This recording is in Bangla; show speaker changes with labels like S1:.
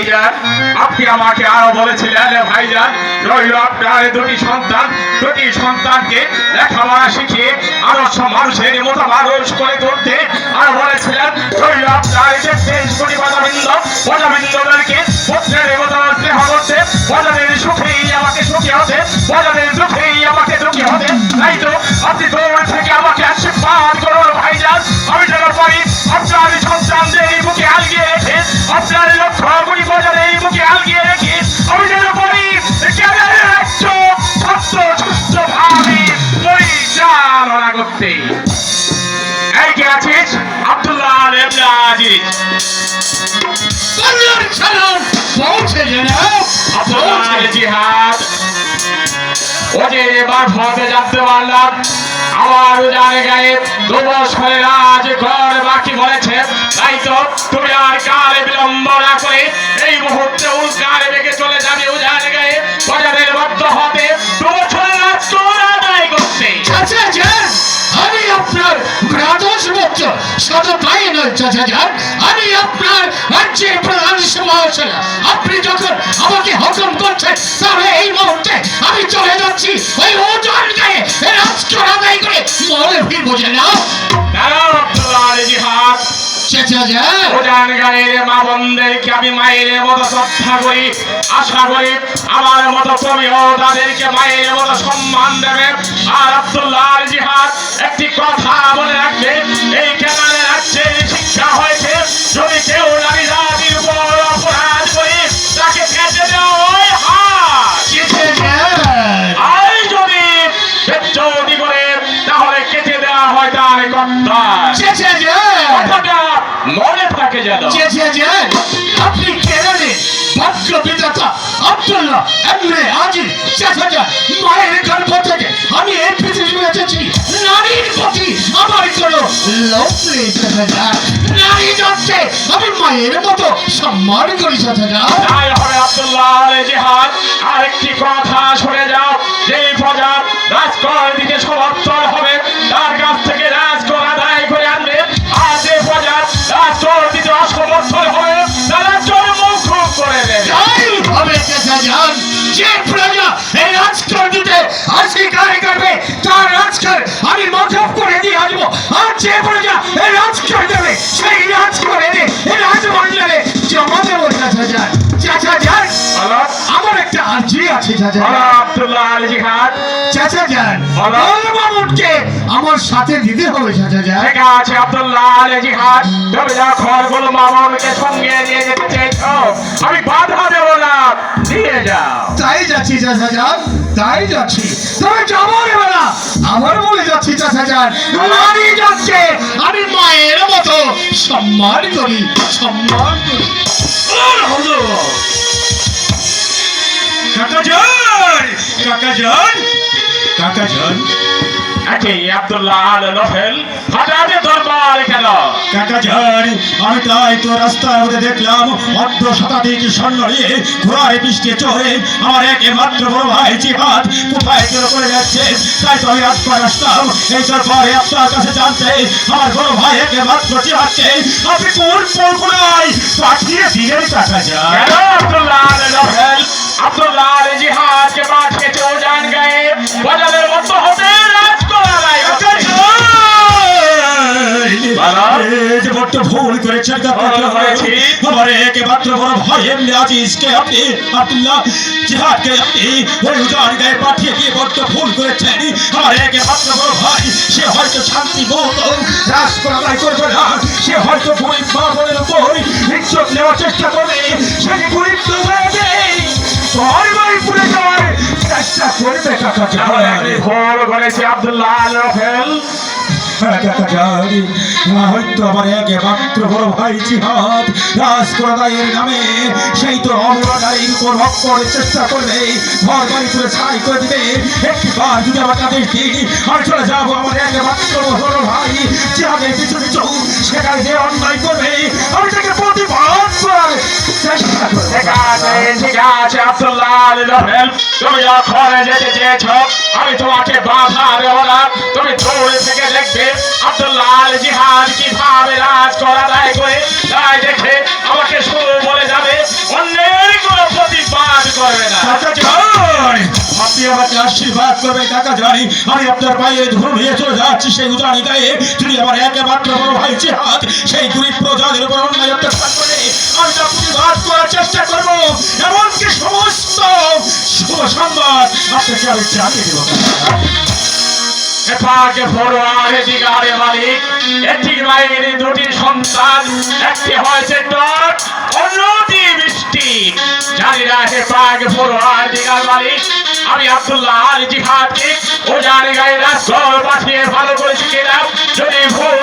S1: ভাইজান আপনি আমাকে আরো বলেছিলেন ভাইজান রইল আপনার দুটি সন্তানকে লেখাপড়া শিখিয়ে আদর্শ মানুষের মতো মানুষ করে তুলতে আর বলেছিলেন রইল আপনার যে 23 কোটি প্রজাবৃন্দদেরকে পুত্রের মতো স্নেহ করতে প্রজাদের সুখেই আমাকে সুখী হতে প্রজাদের দুঃখেই আমাকে দুঃখী হতে তাই তো আপনি দৌড় থেকে আমাকে আশীর্বাদ করুন ভাইজান আমি যেন পারি আপনার সন্তানদের এই বুকে আলগিয়ে রেখে আপনার লক্ষ কোটি প্রজাদের এই বুকে আলগিয়ে রেখে আমি যেন পারি সুস্থভাবে পরিচালনা করতে। এই কে আছিস? আব্দুল্লাহ ইবনে আজিজ।
S2: পৌঁছে যেন
S1: আব্দুল্লাহ জিহাদ ও যে এবার ভাবে জানতে পারলাম আমার জায়গায় দুবছরে রাজ ঘর বাকি বলেছে তাই তো তুমি আর কালে বিলম্ব না করে এই মুহূর্তে উল্কারে বেগে চলে যাবে ও জায়গায় বাজারের মধ্য হতে দুবছরের রাজ তোর আদায় করতে।
S2: আমি আপনার রাজস্বত্ব শুধু তাই নয় চাচা, আমি আপনার রাজ্যের প্রধান সমালোচনা। আপনি যখন আমাকে হুকুম করছেন তাহলে এই মুহূর্তে আমি চলে যাচ্ছি ওই ওজন গায়ে রাজস্ব আদায় করে মনে ফিরবো যেন।
S1: মা বোনদেরকে আমি মায়ের মতো শ্রদ্ধা করি, আশা করি আমার মতো তুমিও তাদেরকে মায়ের মতো সম্মান দেবে। আর আব্দুল্লাহ জিহাদ একটি কথা মনে রাখবে, এই কেনালে রাজ্যের শিক্ষা হয়েছে যদি কেউ নারী জাতির উপর অপরাধ করে তাকে কেটে দেওয়া হয় আর যদি বেজ্জতি করে তাহলে কেটে দেওয়া হয় তার কথাটা মনে থাকে যেন।
S2: আপনি কেরালে ভদ্র বিধাতা আব্দুল্লাহ ইবনে আজিজ চাচা, মায়ের গর্ভ থেকে আমি এই পৃথিবীতে এসেছি। নারীর প্রতি আমার কোনো লোভ নেই চাচা, নারী যাচ্ছে আমি মায়ের মতো সম্মান করি চাচা।
S1: তাই হবে আব্দুল্লাহ জিহাদ আরেকটি কথা শুনে যাও, যে প্রজা রাজকর দিকে সমর্থন হবে তার কাছ থেকে রাজকর আদায় করে আনবে, আর যে প্রজা রাজকর দিতে অসমর্থন হবে তার রাজকর মৌকুফ করে দেবে।
S2: যে প্রজা এই রাজকর দিতে অস্বীকার করবে তার রাজকর আমি মৌকুফ করে দিয়ে আসবো, আর যে প্রজা এই রাজকর দেবে সেই রাজকর এনে এই রাজমণ্ডলে জমা দেবো। চাচা যান আমার একটা আর্জি আছে চাচা।
S1: আব্দুল্লাহ জিহাদ
S2: চাচা যান মামুনকে আমার সাথে দিতে হবে চাচা যান।
S1: ঠিক আছে আব্দুল্লাহ জিহাদ, তুমি যখন গোল মামুনকে সঙ্গে নিয়ে যেতে চেয়েছো আমি বাধা দেবো না, দিয়ে যাও।
S2: তাই যাচ্ছি চাচা যান, তাই যাচ্ছি। তবে যাবো না আমার বলে যাচ্ছি চাচা যান, নারী যাচ্ছে আমি মায়ের মতো সম্মান করি, সম্মান করি। কাকাজান
S1: আব্দুল্লাহ নোবেল হঠাৎ দরবার কেন?
S3: কাকাজান আমি তাই তো রাস্তার মধ্যে দেখলাম অর্ধ শতাধিক সৈন্য নিয়ে ঘোড়ার পিষ্টে চড়ে আমার একমাত্র বড় ভাই জিহাদ কোথায় চলে করে যাচ্ছে, তাই তো আমি রাজপথে আসলাম এই দরবারে আপনার কাছে জানতে আমার বড় ভাই একমাত্র জিহাদকে আপনি কোন পরগনায় পাঠিয়ে দিলেন কাকাজান?
S1: আব্দুল্লাহ নোবেল আব্দুল্লাহ জিহাদকে পাঠিয়েছে ওজান গায়ে বাজারের মতো হতে
S3: বড্ড ভুল করেছেন আমার একমাত্র বড় ভাই এমনি আজিজকে আপনি আব্দুল্লাহ জিহাদকে আপনি ওই উজান গায়ে পাঠিয়ে দিয়ে বড্ড ভুল করেছেন। আমার একমাত্র বড় ভাই সে হয়তো শান্তি মতো রাজ করাদায় করবে না, সে হয়তো গরিব মা বোনের উপর ইজ্জত নেওয়ার চেষ্টা করবে, সে গরিব পুরে যাওয়ার চেষ্টা করবে।
S1: ভুল করেছে আব্দুল্লাহ নোবেল।
S3: হয়তো আমার একমাত্র বড় ভাই জিহাদ রাজকরাদায়ের নামে সেই তো অমরাদারির উপর হক করার চেষ্টা করবে, ঘর বাড়ি করে ছাই করে দিবে। একবার যদি আমার কাছে দিন আমি চলে যাবো আমার একমাত্র বড় ভাই জিহাদের পিছু পিছু, সেখানে যে অন্যায় করবে আমি তাকে প্রতিবাদ করার চেষ্টা করবো।
S1: ঠিক আছে আব্দুল্লাহ নোবেল, তুমি যখন যেতে চেয়েছো আমি তোমাকে বাধা দেবো না, তুমি দৌড়ে থেকে দেখবে আব্দুল্লাহ জিহাদ কিভাবে রাজ করা দায় করে তাই দেখে আমাকে শুরু বলে যাবে অন্য
S3: আমাকে আশীর্বাদ করবে কাকা জানি আমি আপনার পায়ে ধরে নিয়ে চলে যাচ্ছি সেই উজানি গায়ে যদি আমার একমাত্র বড় ভাই জিহাদ সেই গরিব প্রজাদের উপর অন্যায় অত্যাচার করে আমি তা প্রতিবাদ করার চেষ্টা করবো এমনকি সমস্ত শুভ সংবাদ আপনাকে আমি জানিয়ে দেবো
S1: এপাকে ফরোয়ার দিগারে মালিক একটি মায়ের দুটি সন্তান একটি হয়েছে টক অন্যটি মিষ্টি জানি না হেপাকে ফরোয়ার দিগার মালিক আমি আব্দুল্লাহ আল জিহাদকে ও জানি গায়ে রাষ্ট্র পাঠিয়ে ভালো করে শিখে দাও যদি ভুল